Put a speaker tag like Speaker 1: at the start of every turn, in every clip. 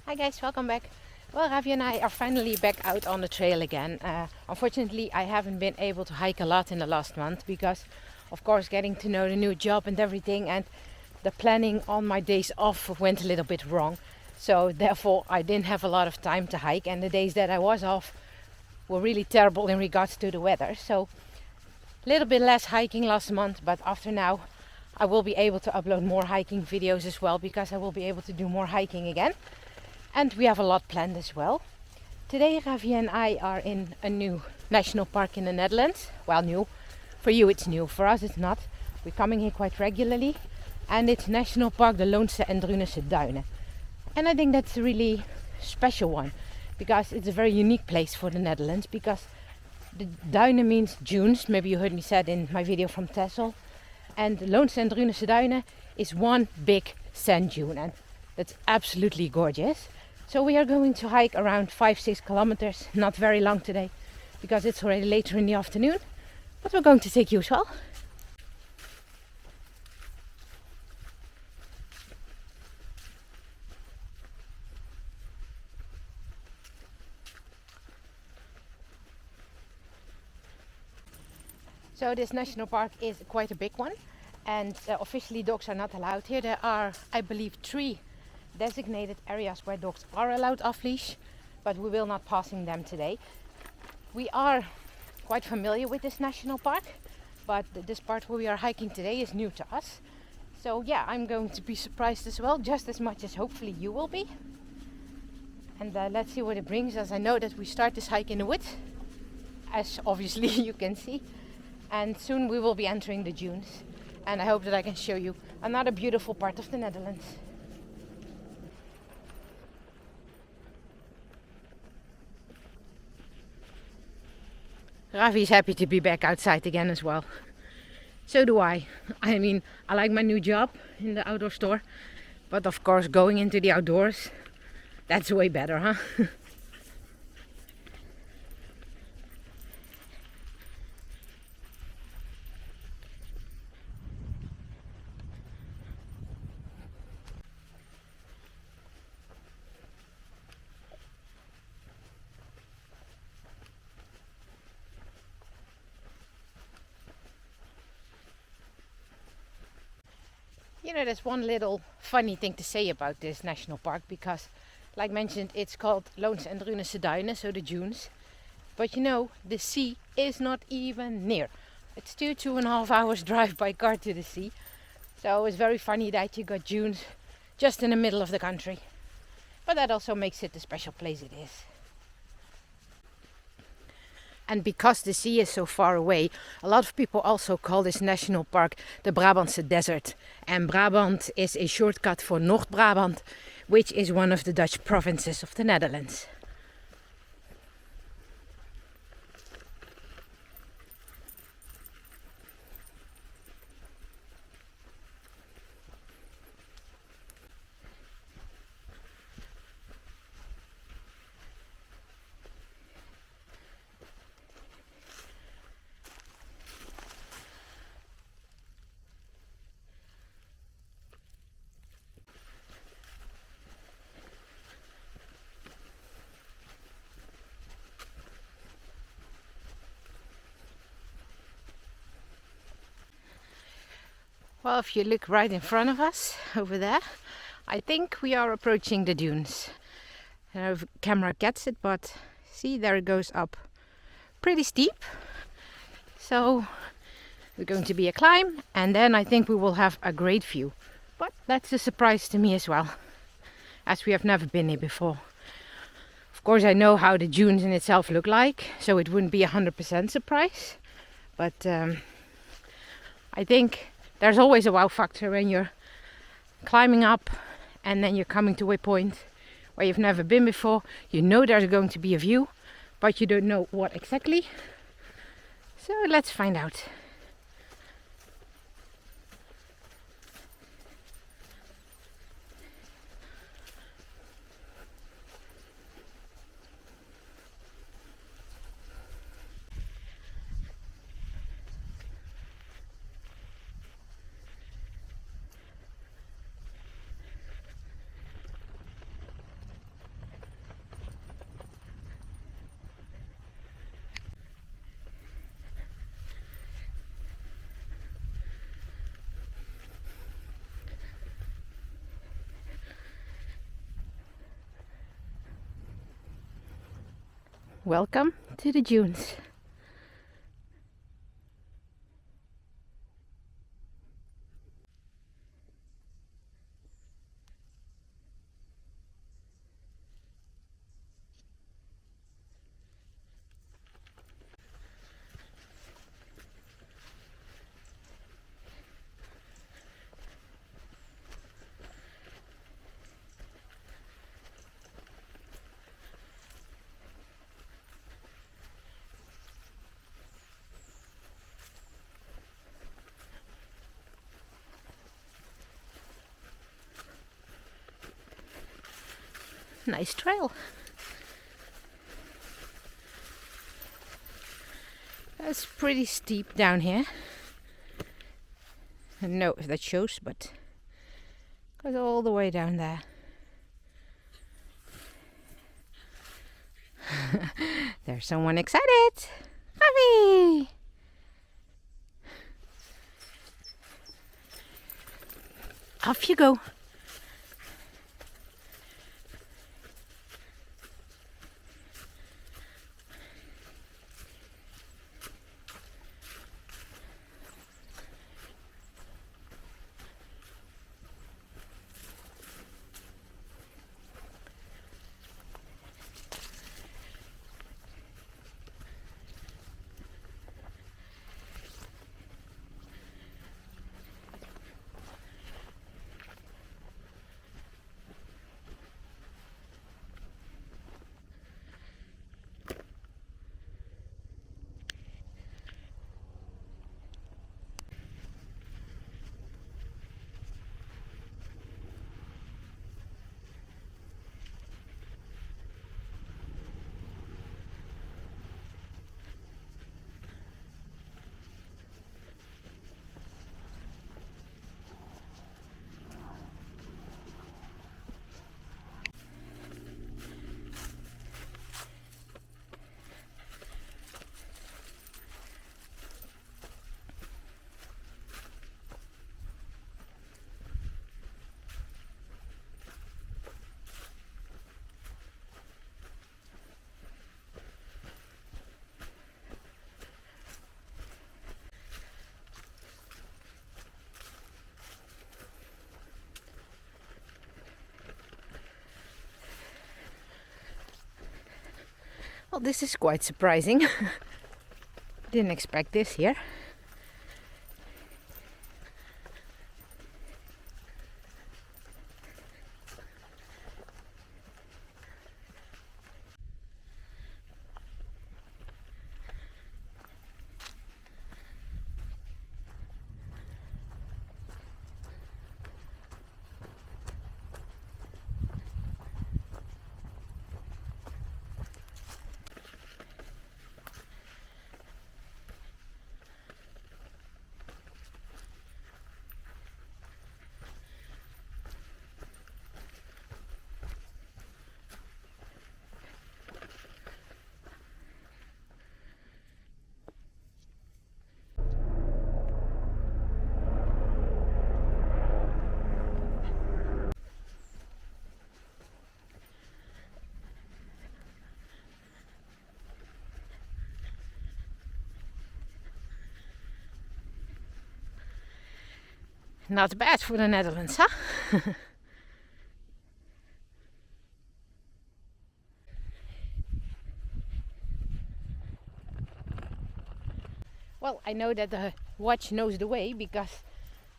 Speaker 1: Hi guys, welcome back. Well, Ravi and I are finally back out on the trail again. Unfortunately, I haven't been able to hike a lot in the last month because, of course, getting to know the new job and everything, and the planning on my days off went a little bit wrong. So therefore, I didn't have a lot of time to hike, and the days that I was off were really terrible in regards to the weather. So a little bit less hiking last month, but after now, I will be able to upload more hiking videos as well because I will be able to do more hiking again. And we have a lot planned as well. Today Ravi and I are in a new national park in the Netherlands. Well, new. For you it's new, for us it's not. We're coming here quite regularly. And it's National Park de Loonse and Drunense duinen. And I think that's a really special one. Because it's a very unique place for the Netherlands. Because the duinen means dunes. Maybe you heard me say it in my video from Texel. And Loonse and Drunense duinen is one big sand dune. And that's absolutely gorgeous. So we are going to hike around 5-6 kilometers, not very long today because it's already later in the afternoon, but we're going to take you as well. So this national park is quite a big one, and officially dogs are not allowed here. There are, I believe, 3 designated areas where dogs are allowed off leash, but we will not passing them today. We are quite familiar with this national park, but this part where we are hiking today is new to us. So yeah, I'm going to be surprised as well, just as much as hopefully you will be. And let's see what it brings us. I know that we start this hike in the woods, as obviously you can see, and soon we will be entering the dunes, and I hope that I can show you another beautiful part of the Netherlands. Ravi is happy to be back outside again as well. So do I. I mean, I like my new job in the outdoor store. But of course, going into the outdoors, that's way better, huh? You know, there's one little funny thing to say about this national park because, like mentioned, it's called Loonse and Drunense duinen, so the dunes. But you know, the sea is not even near. It's 2.5 hours drive by car to the sea. So it's very funny that you got dunes just in the middle of the country. But that also makes it the special place it is. And because the sea is so far away, a lot of people also call this national park the Brabantse Desert. And Brabant is a shortcut for Noord-Brabant, which is one of the Dutch provinces of the Netherlands. Well, if you look right in front of us, over there, I think we are approaching the dunes. I don't know if the camera gets it, but see, there it goes up. Pretty steep. So we're going to be a climb, and then I think we will have a great view. But that's a surprise to me as well, as we have never been here before. Of course, I know how the dunes in itself look like, so it wouldn't be 100% surprise. But I think there's always a wow factor when you're climbing up and then you're coming to a point where you've never been before. You know there's going to be a view, but you don't know what exactly. So let's find out. Welcome to the dunes. Nice trail. It's pretty steep down here. I don't know if that shows, but it goes all the way down there. There's someone excited. Ravi! Off you go. Well, this is quite surprising. Didn't expect this here. Not bad for the Netherlands, huh? Well, I know that the watch knows the way because,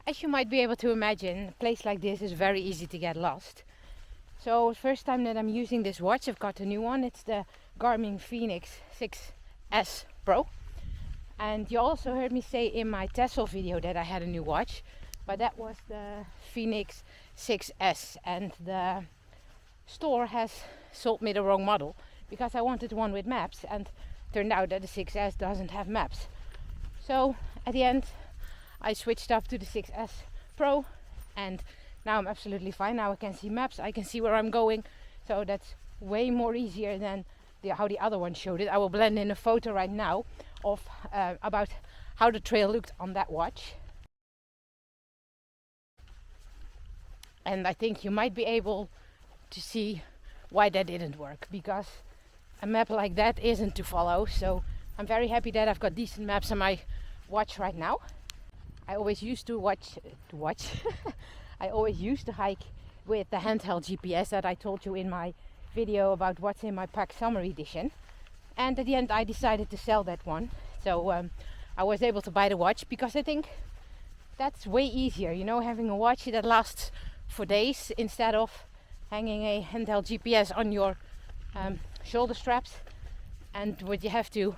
Speaker 1: as you might be able to imagine, a place like this is very easy to get lost. So, first time that I'm using this watch, I've got a new one. It's the Garmin Fenix 6S Pro. And you also heard me say in my Tessel video that I had a new watch, but that was the Fenix 6S, and the store has sold me the wrong model because I wanted one with maps, and turned out that the 6S doesn't have maps. So at the end I switched up to the 6S Pro, and now I'm absolutely fine. Now I can see maps, I can see where I'm going, so that's way more easier than how the other one showed it. I will blend in a photo right now of about how the trail looked on that watch. And I think you might be able to see why that didn't work, because a map like that isn't to follow. So I'm very happy that I've got decent maps on my watch right now. I always used to watch. I always used to hike with the handheld GPS that I told you in my video about what's in my pack summer edition. And at the end I decided to sell that one. So I was able to buy the watch because I think that's way easier, you know, having a watch that lasts for days instead of hanging a handheld GPS on your shoulder straps, and would you have to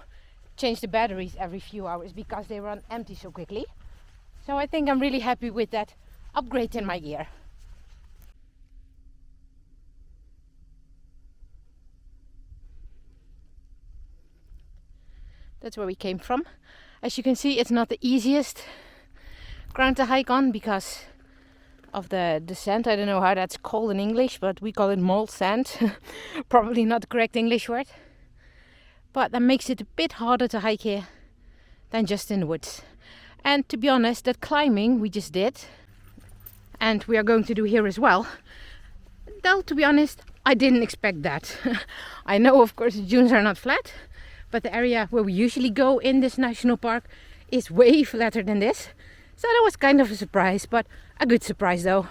Speaker 1: change the batteries every few hours because they run empty so quickly. So I think I'm really happy with that upgrade in my gear. That's where we came from. As you can see, it's not the easiest ground to hike on because of the sand. I don't know how that's called in English, but we call it mold sand. Probably not the correct English word. But that makes it a bit harder to hike here than just in the woods. And to be honest, that climbing we just did, and we are going to do here as well, though to be honest, I didn't expect that. I know of course the dunes are not flat, but the area where we usually go in this national park is way flatter than this. So that was kind of a surprise, but a good surprise though.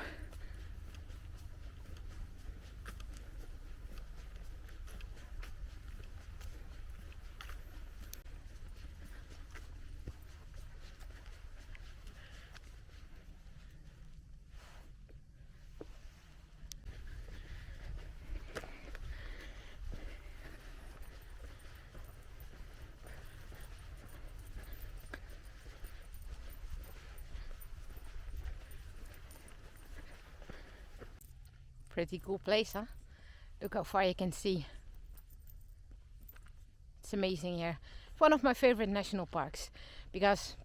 Speaker 1: Pretty cool place, huh? Look how far you can see. It's amazing here. It's one of my favorite national parks because,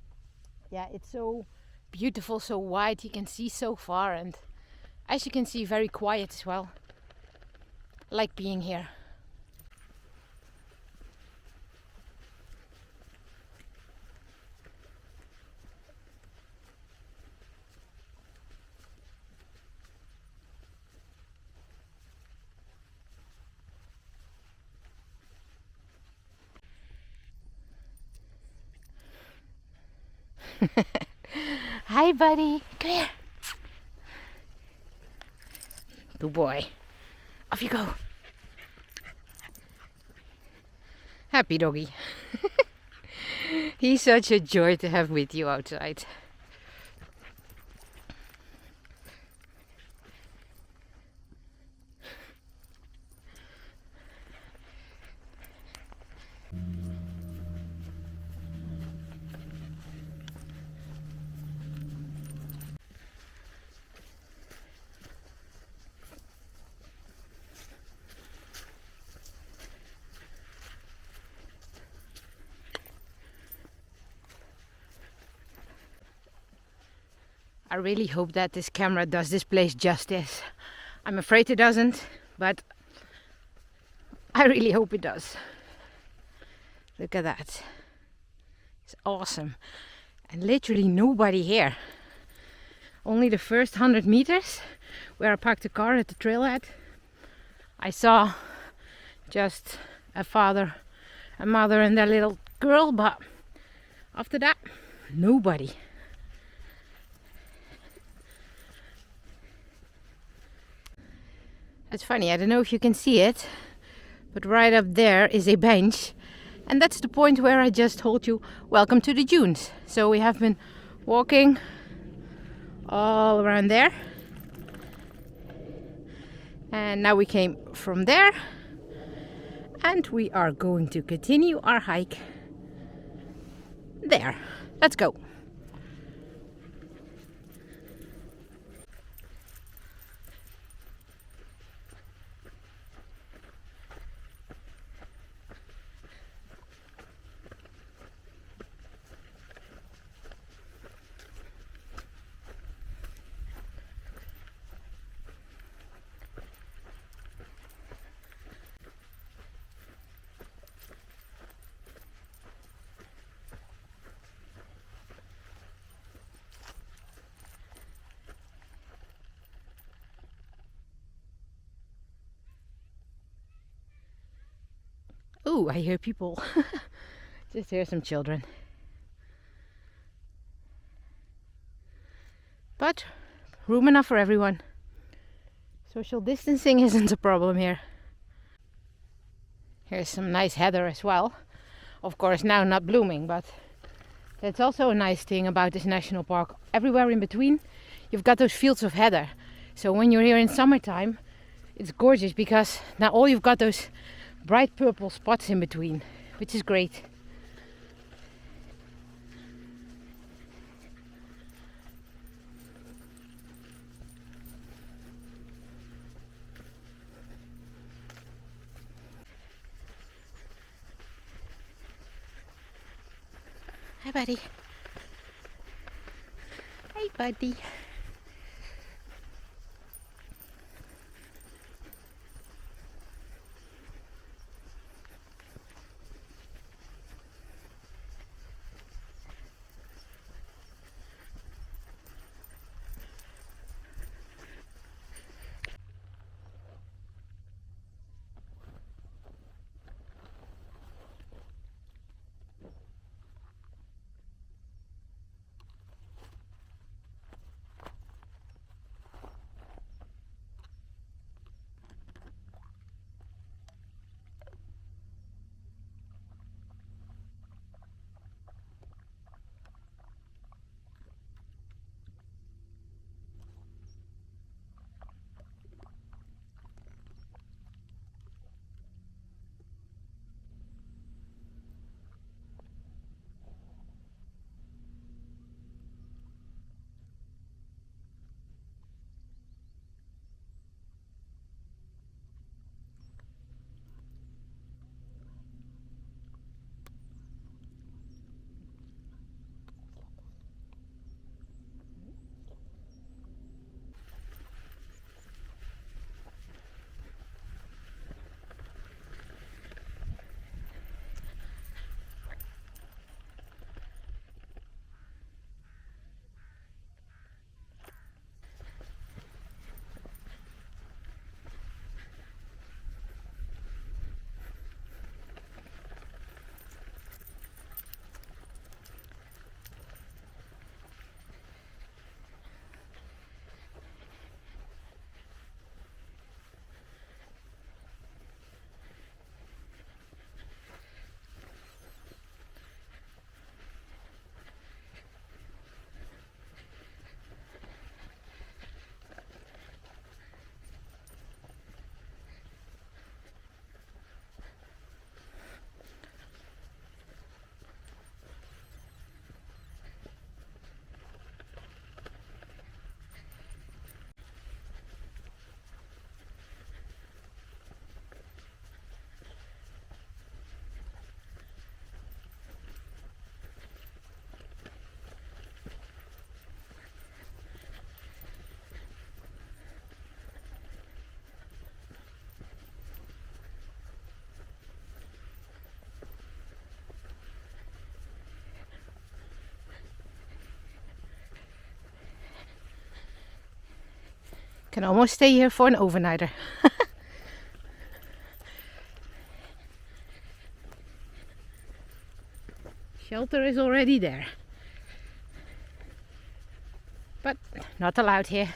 Speaker 1: yeah, it's so beautiful, so wide. You can see so far, and as you can see, very quiet as well. I like being here. Hi, buddy. Come here. Good boy. Off you go. Happy doggy. He's such a joy to have with you outside. I really hope that this camera does this place justice. I'm afraid it doesn't, but I really hope it does. Look at that. It's awesome. And literally nobody here. Only the first 100 meters where I parked the car at the trailhead, I saw just a father, a mother and their little girl, but after that, nobody. It's funny, I don't know if you can see it, but right up there is a bench, and that's the point where I just told you, welcome to the dunes. So we have been walking all around there, and now we came from there, and we are going to continue our hike there. Let's go. Oh, I hear people. Just hear some children. But room enough for everyone. Social distancing isn't a problem here. Here's some nice heather as well. Of course now not blooming, but that's also a nice thing about this national park. Everywhere in between you've got those fields of heather. So when you're here in summertime, it's gorgeous because now all you've got those bright purple spots in between, which is great. Hi, buddy. Hey, buddy. Can almost stay here for an overnighter. Shelter is already there, but not allowed here.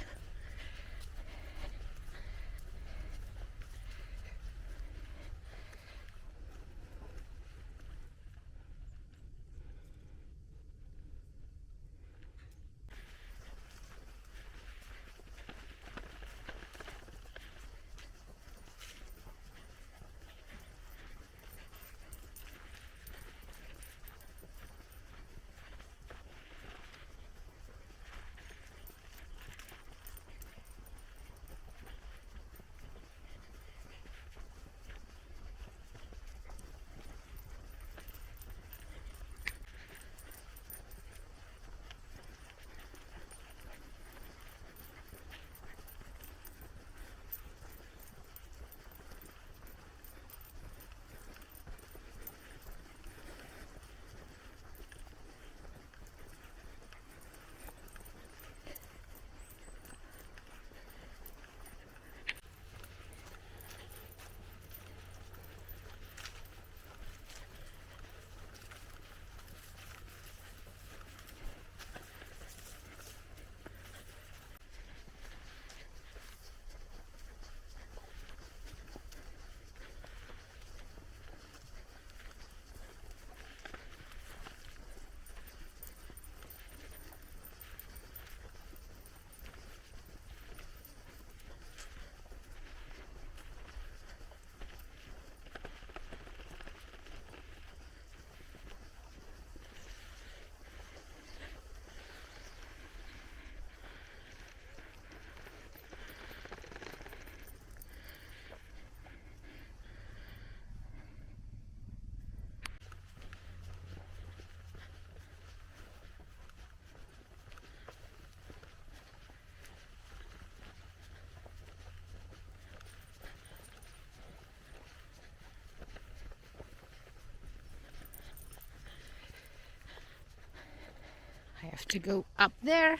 Speaker 1: have to go up there.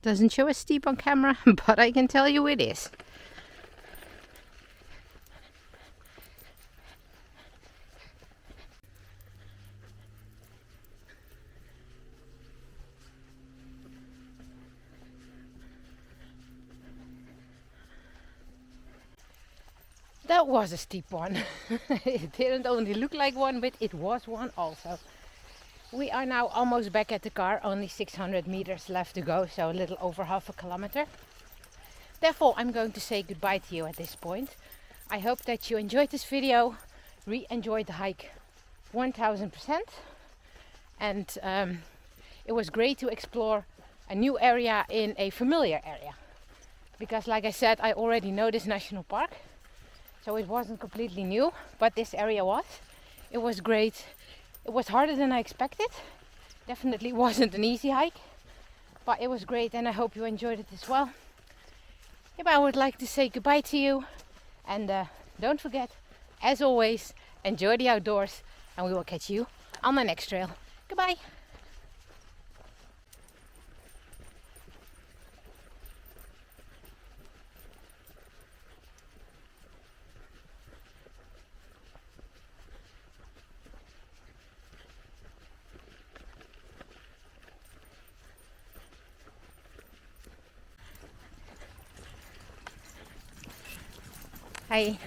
Speaker 1: Doesn't show as steep on camera, but I can tell you it is. That was a steep one. It didn't only look like one, but it was one also. We are now almost back at the car, only 600 meters left to go, so a little over half a kilometer. Therefore, I'm going to say goodbye to you at this point. I hope that you enjoyed this video, enjoyed the hike 1000%. And it was great to explore a new area in a familiar area. Because like I said, I already know this national park. So it wasn't completely new, but this area was. It was great. It was harder than I expected. Definitely wasn't an easy hike, but it was great and I hope you enjoyed it as well. Yep, I would like to say goodbye to you, and don't forget, as always, enjoy the outdoors, and we will catch you on the next trail. Goodbye. Hi.